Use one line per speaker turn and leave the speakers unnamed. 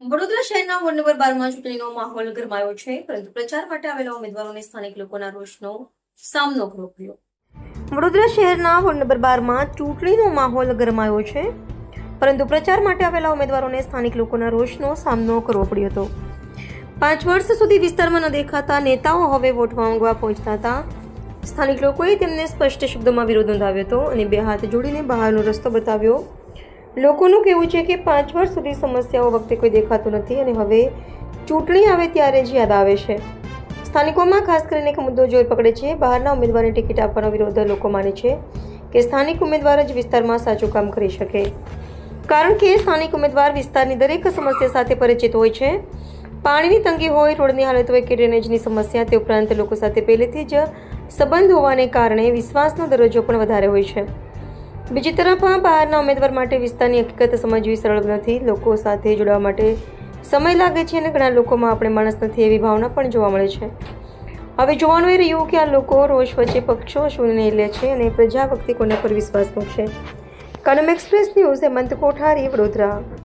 વડોદરા શહેરના ward number 12માં ચૂંટણીનો માહોલ ગરમાયો છે, પરંતુ પ્રચાર માટે આવેલા ઉમેદવારોને સ્થાનિક લોકોના રોષનો સામનો કરવો પડ્યો. વડોદરા શહેરના વોર્ડ નંબર 12માં ચૂંટણીનો માહોલ ગરમાયો છે, પરંતુ પ્રચાર માટે આવેલા ઉમેદવારોને સ્થાનિક લોકોના રોષનો સામનો કરવો પડ્યો હતો. 5 વર્ષ સુધી વિસ્તારમાં ન દેખાતા નેતાઓ હવે વોટ માંગવા પહોંચતા હતા. સ્થાનિક લોકોએ તેમને સ્પષ્ટ શબ્દોમાં વિરોધ નોંધાવ્યો હતો અને 2 હાથ જોડીને બહારનો રસ્તો બતાવ્યો. લોકોનું કહેવું છે કે 5 વર્ષ સુધી સમસ્યાઓ વખતે કોઈ દેખાતું નથી અને હવે ચૂંટણી આવે ત્યારે જ યાદ આવે છે. સ્થાનિકોમાં ખાસ કરીને એક મુદ્દો જોર પકડે છે. બહારના ઉમેદવારને ટિકિટ આપવાનો વિરોધ. લોકો માને છે કે સ્થાનિક ઉમેદવાર જ વિસ્તારમાં સાચું કામ કરી શકે, કારણ કે સ્થાનિક ઉમેદવાર વિસ્તારની દરેક સમસ્યા સાથે પરિચિત હોય છે. પાણીની તંગી હોય, રોડની હાલત હોય કે ડ્રેનેજની સમસ્યા, તે ઉપરાંત લોકો સાથે પહેલેથી જ સંબંધ હોવાને કારણે વિશ્વાસનો દરજ્જો પણ વધારે હોય છે. બીજી તરફ બહારના ઉમેદવાર માટે વિસ્તારની હકીકત સમજવી સરળ નથી. લોકો સાથે જોડાવા માટે સમય લાગે છે અને ઘણા લોકોમાં આપણે માણસ નથી એવી ભાવના પણ જોવા મળે છે. હવે જોવાનું એ રહ્યું કે આ લોકો રોષ વચ્ચે પક્ષો શું નિર્ણય લે છે અને પ્રજા વખતે કોના પર વિશ્વાસ મૂકશે. કનમ એક્સપ્રેસ ન્યૂઝ, હેમંત કોઠારી, વડોદરા.